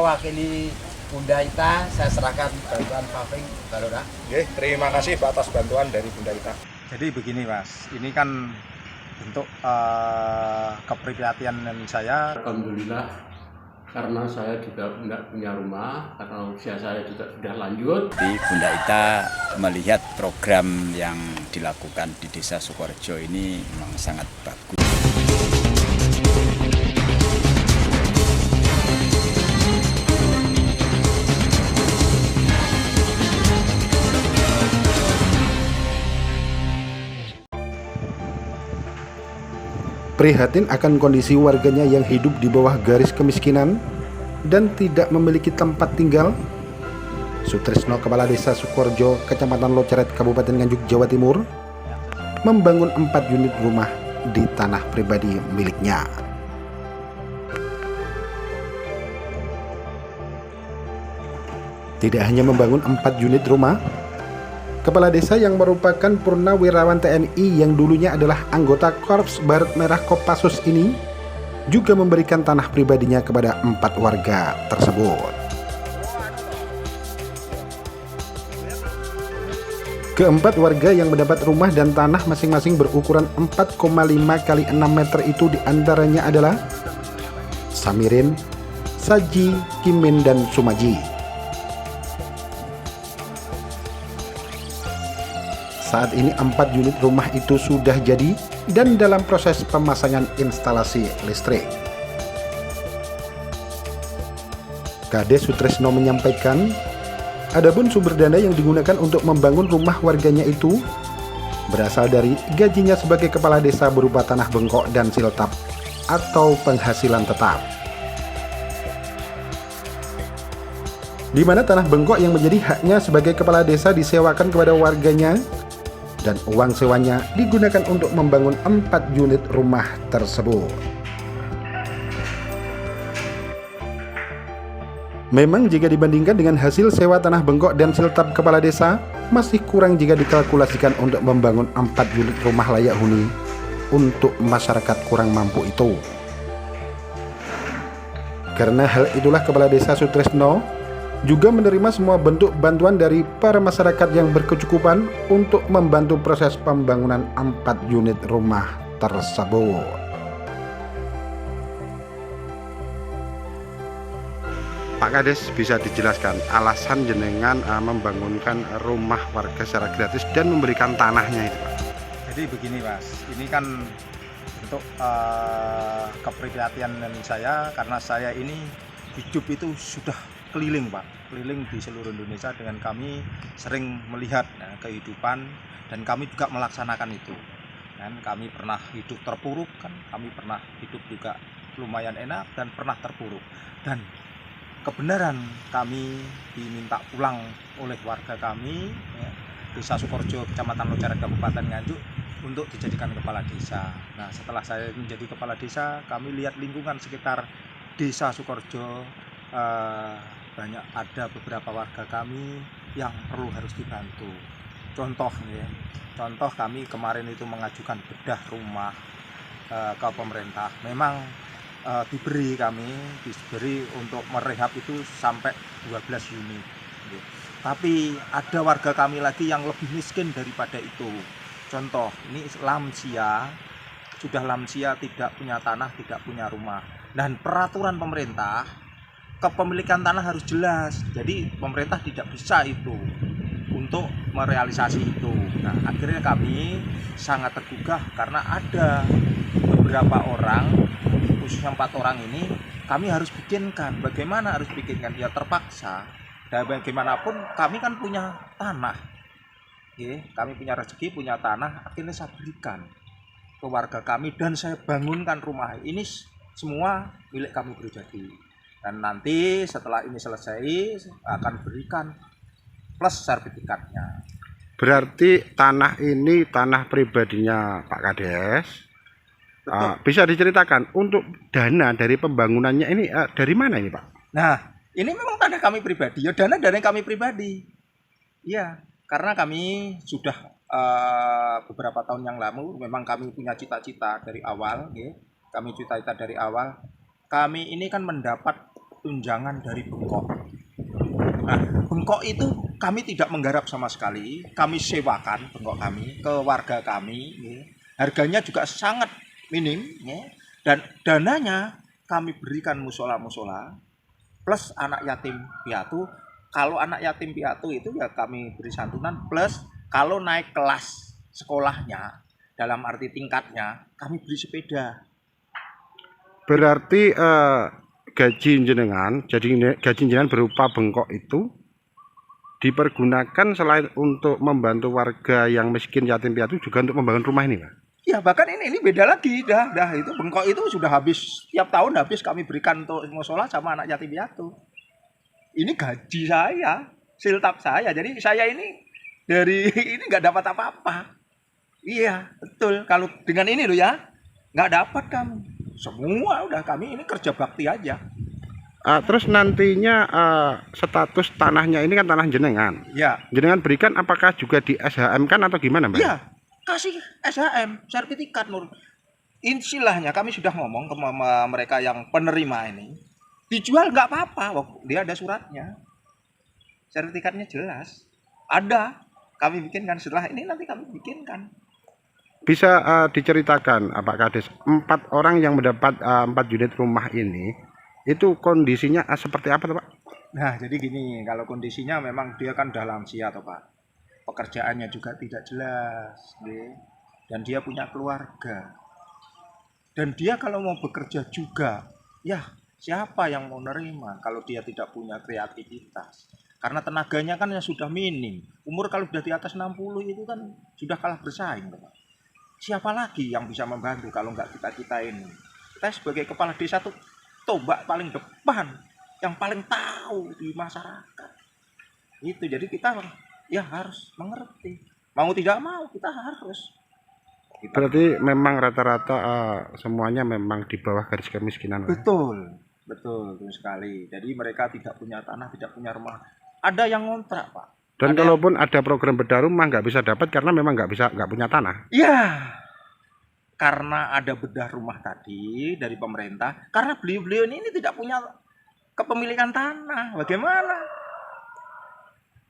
mewakili Bunda Ita, saya serahkan bantuan paving Balora. Oke, terima kasih Pak atas bantuan dari Bunda Ita. Jadi begini Mas, ini kan bentuk keprihatinan saya. Alhamdulillah, karena saya juga tidak punya rumah, karena usia saya juga sudah lanjut. Jadi Bunda Ita melihat program yang dilakukan di Desa Sukorejo ini memang sangat bagus. Prihatin akan kondisi warganya yang hidup di bawah garis kemiskinan dan tidak memiliki tempat tinggal, Sutrisno, Kepala Desa Sukorejo, Kecamatan Loceret, Kabupaten Nganjuk, Jawa Timur, membangun 4 unit rumah di tanah pribadi miliknya. Tidak hanya membangun 4 unit rumah, Kepala Desa yang merupakan purnawirawan TNI yang dulunya adalah anggota Korps Barut Merah Kopassus ini juga memberikan tanah pribadinya kepada 4 warga tersebut. Keempat warga yang mendapat rumah dan tanah masing-masing berukuran 4,5 kali 6 meter itu diantaranya adalah Samirin, Saji, Kimin, dan Sumaji. Saat ini 4 unit rumah itu sudah jadi dan dalam proses pemasangan instalasi listrik. Kades Sutrisno menyampaikan, adapun sumber dana yang digunakan untuk membangun rumah warganya itu berasal dari gajinya sebagai kepala desa berupa tanah bengkok dan siltap atau penghasilan tetap. Di mana tanah bengkok yang menjadi haknya sebagai kepala desa disewakan kepada warganya dan uang sewanya digunakan untuk membangun 4 unit rumah tersebut. Memang jika dibandingkan dengan hasil sewa tanah bengkok dan siltap kepala desa, masih kurang jika dikalkulasikan untuk membangun 4 unit rumah layak huni untuk masyarakat kurang mampu itu. Karena hal itulah Kepala Desa Sutrisno juga menerima semua bentuk bantuan dari para masyarakat yang berkecukupan untuk membantu proses pembangunan 4 unit rumah tersebut. Pak Kades, bisa dijelaskan alasan jenengan membangunkan rumah warga secara gratis dan memberikan tanahnya itu, Pak? Jadi begini Mas, ini kan bentuk keprihatinan saya karena saya ini hidup itu sudah keliling di seluruh Indonesia dengan kami sering melihat kehidupan dan kami juga melaksanakan itu. Dan kami pernah hidup terpuruk kan, kami pernah hidup juga lumayan enak dan pernah terpuruk. Dan kebenaran kami diminta pulang oleh warga kami, Desa Sukorejo, Kecamatan Loceret, Kabupaten Nganjuk, untuk dijadikan kepala desa. Nah, setelah saya menjadi kepala desa, kami lihat lingkungan sekitar Desa Sukorejo, banyak ada beberapa warga kami yang perlu harus dibantu. Contoh kami kemarin itu mengajukan bedah rumah ke pemerintah. Memang diberi untuk merehab itu sampai 12 unit. Tapi ada warga kami lagi yang lebih miskin daripada itu. Contoh, ini sudah lansia, tidak punya tanah, tidak punya rumah. Dan peraturan pemerintah, kepemilikan tanah harus jelas. Jadi pemerintah tidak bisa itu untuk merealisasi itu. Nah, akhirnya kami sangat tergugah karena ada beberapa orang, khususnya 4 orang ini, kami harus bikinkan. Bagaimana harus bikinkan? Ya terpaksa. Dan bagaimanapun kami kan punya tanah. Kami punya rezeki, punya tanah, akhirnya saya berikan ke warga kami dan saya bangunkan rumah. Ini semua milik kami pribadi. Dan nanti setelah ini selesai akan berikan plus sertifikatnya. Berarti tanah ini tanah pribadinya Pak Kades. Bisa diceritakan untuk dana dari pembangunannya ini dari mana ini, Pak? Nah, ini memang tanah kami pribadi. Ya dana dari kami pribadi. Iya, karena kami sudah beberapa tahun yang lalu memang kami punya cita-cita dari awal. Kami cita-cita dari awal. Kami ini kan mendapat untuk tunjangan dari bengkok. Nah, bengkok itu kami tidak menggarap sama sekali. Kami sewakan bengkok kami ke warga kami. Ya. Harganya juga sangat minim. Ya. Dan dananya kami berikan musola-musola plus anak yatim piatu. Kalau anak yatim piatu itu ya kami beri santunan, plus kalau naik kelas sekolahnya dalam arti tingkatnya kami beri sepeda. Berarti gaji jenengan berupa bengkok itu dipergunakan selain untuk membantu warga yang miskin yatim piatu juga untuk membangun rumah ini, Pak? Ya bahkan ini beda lagi, dah itu bengkok itu sudah habis, tiap tahun habis kami berikan untuk musola sama anak yatim piatu. Ini gaji saya, siltap saya. Jadi saya ini dari ini nggak dapat apa-apa. Iya, betul. Kalau dengan ini loh ya, nggak dapat kami. Semua udah kami ini kerja bakti aja. Terus nantinya status tanahnya ini kan tanah jenengan. Ya. Jenengan berikan apakah juga di SHM kan atau gimana, Mbak? Iya, kasih SHM, sertifikat Nur. Istilahnya kami sudah ngomong ke mereka yang penerima ini. Dijual nggak apa-apa, dia ada suratnya, sertifikatnya jelas, ada. Kami bikinkan setelah ini nanti kami bikinkan. Bisa diceritakan apakah ada 4 orang yang mendapat 4 unit rumah ini itu kondisinya seperti apa, Pak? Nah, jadi gini, kalau kondisinya memang dia kan udah lansia, toh Pak. Pekerjaannya juga tidak jelas, dan dia punya keluarga. Dan dia kalau mau bekerja juga, ya siapa yang mau nerima kalau dia tidak punya kreativitas? Karena tenaganya kan yang sudah minim. Umur kalau sudah di atas 60 itu kan sudah kalah bersaing, Pak. Siapa lagi yang bisa membantu kalau nggak kita ini? Kita sebagai kepala desa tuh tombak paling depan, yang paling tahu di masyarakat. Itu jadi kita ya harus mengerti. Mau tidak mau kita harus. Berarti memang rata-rata semuanya memang di bawah garis kemiskinan. Betul sekali. Jadi mereka tidak punya tanah, tidak punya rumah. Ada yang ngontrak, Pak. Dan kalaupun ada program bedah rumah nggak bisa dapat karena memang nggak punya tanah. Iya. Karena ada bedah rumah tadi dari pemerintah. Karena beliau-beliau ini tidak punya kepemilikan tanah. Bagaimana?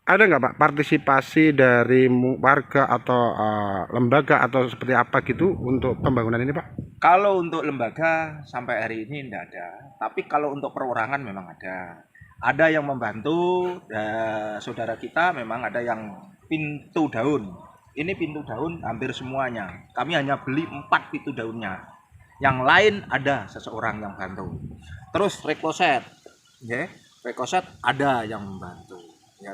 Ada nggak, Pak, partisipasi dari warga atau lembaga atau seperti apa gitu untuk pembangunan ini, Pak? Kalau untuk lembaga sampai hari ini tidak ada. Tapi kalau untuk perorangan memang ada. Ada yang membantu, saudara kita memang ada yang pintu daun. Ini pintu daun hampir semuanya. Kami hanya beli 4 pintu daunnya. Yang lain ada seseorang yang bantu. Terus rekoset, rekoset ada yang membantu. Ya,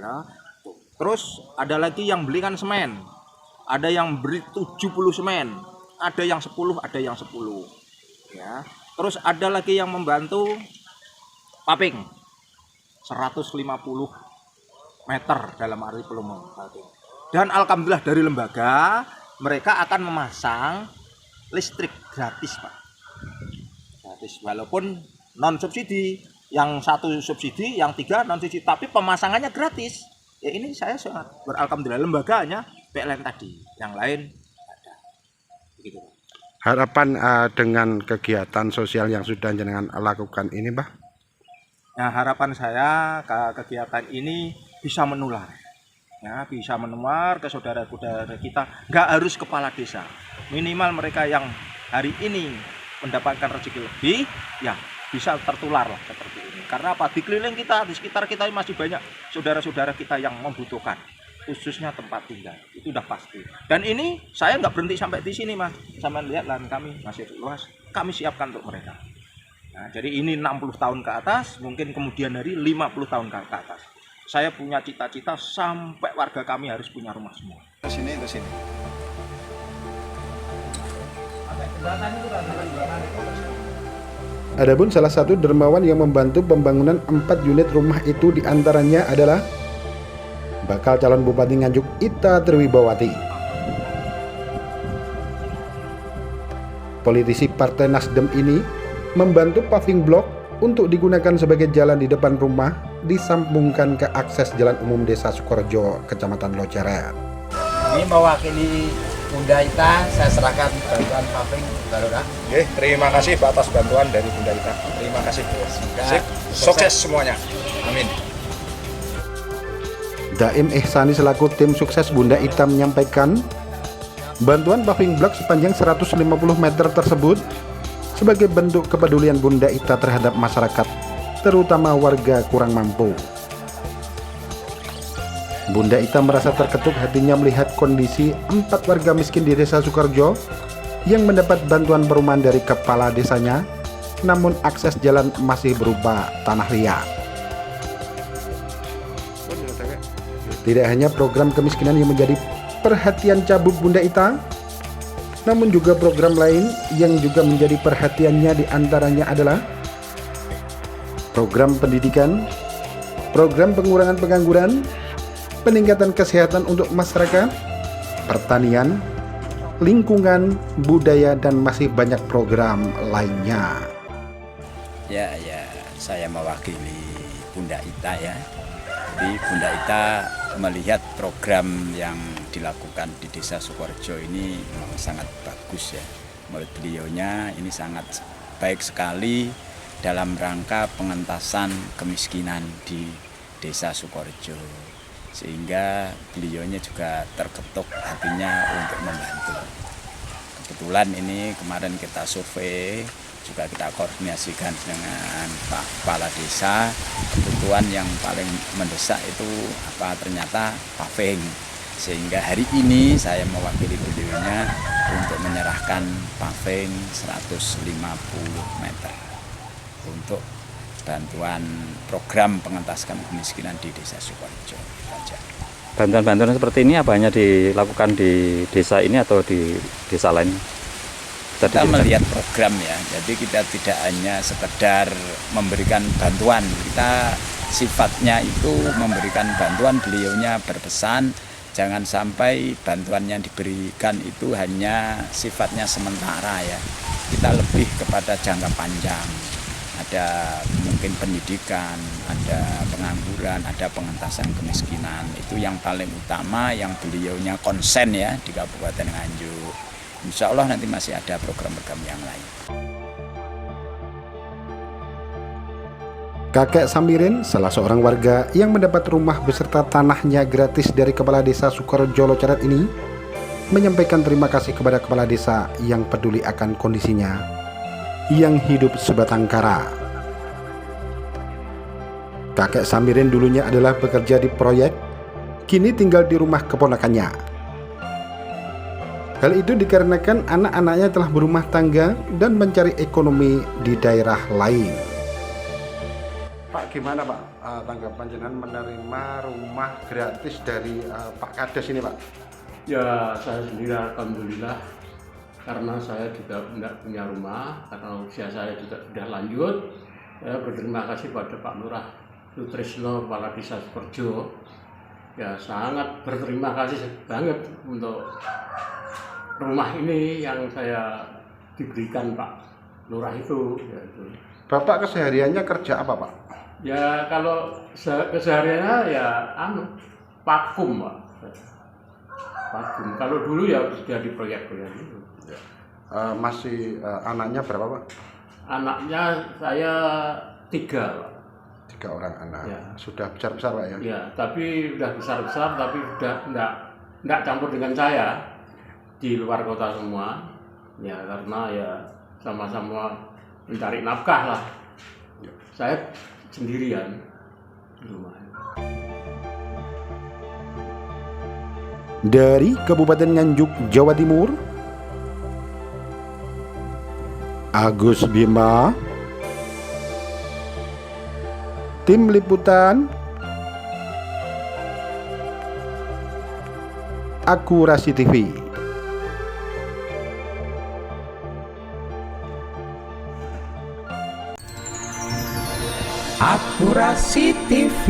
terus ada lagi yang belikan semen. Ada yang beri 70 semen. Ada yang 10, ada yang 10. Ya. Terus ada lagi yang membantu paving 150 meter dalam arti volume paving. Dan alhamdulillah dari lembaga mereka akan memasang listrik gratis, Pak. Gratis walaupun non subsidi. Yang 1 subsidi, yang 3 non subsidi, tapi pemasangannya gratis. Ya ini saya sangat beralhamdulillah, lembaganya PLN tadi, yang lain ada. Begitu. Harapan dengan kegiatan sosial yang sudah jenengan lakukan ini, Pak? Nah, harapan saya kegiatan ini bisa menular. Ya, bisa menular ke saudara-saudara kita, nggak harus kepala desa. Minimal mereka yang hari ini mendapatkan rezeki lebih, ya bisa tertular lah seperti ini. Karena apa? Di keliling kita, di sekitar kita masih banyak saudara-saudara kita yang membutuhkan, khususnya tempat tinggal. Itu udah pasti. Dan ini saya nggak berhenti sampai di sini, Mas. Sama lihat lahan kami masih luas, kami siapkan untuk mereka. Nah, jadi ini 60 tahun ke atas, mungkin kemudian dari 50 tahun ke atas. Saya punya cita-cita sampai warga kami harus punya rumah semua. Ke sini. Adapun salah satu dermawan yang membantu pembangunan 4 unit rumah itu diantaranya adalah bakal calon Bupati Nganjuk Ita Triwibawati. Politisi Partai Nasdem ini membantu paving block untuk digunakan sebagai jalan di depan rumah disambungkan ke akses jalan umum Desa Sukorejo, Kecamatan Loceret. Ini mewakili Bunda Ita saya serahkan bantuan paving Pak Lurah. Oke, terima kasih atas bantuan dari Bunda Ita. Terima kasih. Sip. Sukses semuanya. Amin. Daim Ihsani selaku tim sukses Bunda Ita menyampaikan, bantuan paving block sepanjang 150 meter tersebut sebagai bentuk kepedulian Bunda Ita terhadap masyarakat, terutama warga kurang mampu. Bunda Ita merasa terketuk hatinya melihat kondisi 4 warga miskin di Desa Sukorejo yang mendapat bantuan perumahan dari kepala desanya, namun akses jalan masih berupa tanah liat. Tidak hanya program kemiskinan yang menjadi perhatian cabut Bunda Ita, namun juga program lain yang juga menjadi perhatiannya diantaranya adalah program pendidikan, program pengurangan pengangguran, peningkatan kesehatan untuk masyarakat, pertanian, lingkungan, budaya, dan masih banyak program lainnya. Ya, saya mewakili Bunda Ita ya. Jadi Bunda Ita melihat program yang dilakukan di Desa Sukorejo ini memang sangat bagus ya. Menurut beliaunya ini sangat baik sekali dalam rangka pengentasan kemiskinan di Desa Sukorejo. Sehingga beliaunya juga terketuk hatinya untuk membantu. Kebetulan ini kemarin kita survei, juga kita koordinasikan dengan Pak Kepala Desa. Kebutuhan yang paling mendesak itu ternyata paving. Sehingga hari ini saya mewakili beliaunya untuk menyerahkan paving 150 meter untuk bantuan program pengentasan kemiskinan di Desa Sukorejo. Bantuan-bantuan seperti ini apa hanya dilakukan di desa ini atau di desa lain? Kita melihat program ya, jadi kita tidak hanya sekedar memberikan bantuan, kita sifatnya itu memberikan bantuan. Beliaunya berpesan jangan sampai bantuan yang diberikan itu hanya sifatnya sementara ya, kita lebih kepada jangka panjang. Ada mungkin pendidikan, ada pengangguran, ada pengentasan kemiskinan. Itu yang paling utama yang beliaunya konsen ya di Kabupaten Nganjuk. Insya Allah nanti masih ada program-program yang lain. Kakek Samirin, salah seorang warga yang mendapat rumah beserta tanahnya gratis dari Kepala Desa Sukorejo Locarat ini, menyampaikan terima kasih kepada Kepala Desa yang peduli akan kondisinya yang hidup sebatang kara. Kakek Samirin dulunya adalah bekerja di proyek, kini tinggal di rumah keponakannya. Hal itu dikarenakan anak-anaknya telah berumah tangga dan mencari ekonomi di daerah lain. Pak, gimana Pak tanggapan jenengan menerima rumah gratis dari Pak Kades ini Pak? Ya, saya sendiri alhamdulillah, karena saya juga tidak punya rumah, karena usia saya juga sudah lanjut. Saya berterima kasih pada Pak Lurah Sutrisno, Kepala Desa Sukorejo. Ya, sangat berterima kasih banget untuk rumah ini yang saya diberikan Pak Lurah itu. Bapak kesehariannya kerja apa Pak? Ya, kalau kesehariannya ya vakum Pak. Vakum. Kalau dulu ya kerja di proyek-proyek itu. Masih anaknya berapa Pak? Anaknya saya 3 Pak. 3 orang anak. Ya. Sudah besar-besar Pak ya? Ya, tapi udah besar-besar, tapi udah enggak campur dengan saya, di luar kota semua. Ya, karena ya sama-sama mencari nafkah lah. Ya. Saya sendirian di rumah. Dari Kabupaten Nganjuk, Jawa Timur, Agus Bima, tim liputan Akurasi TV. Akurasi TV.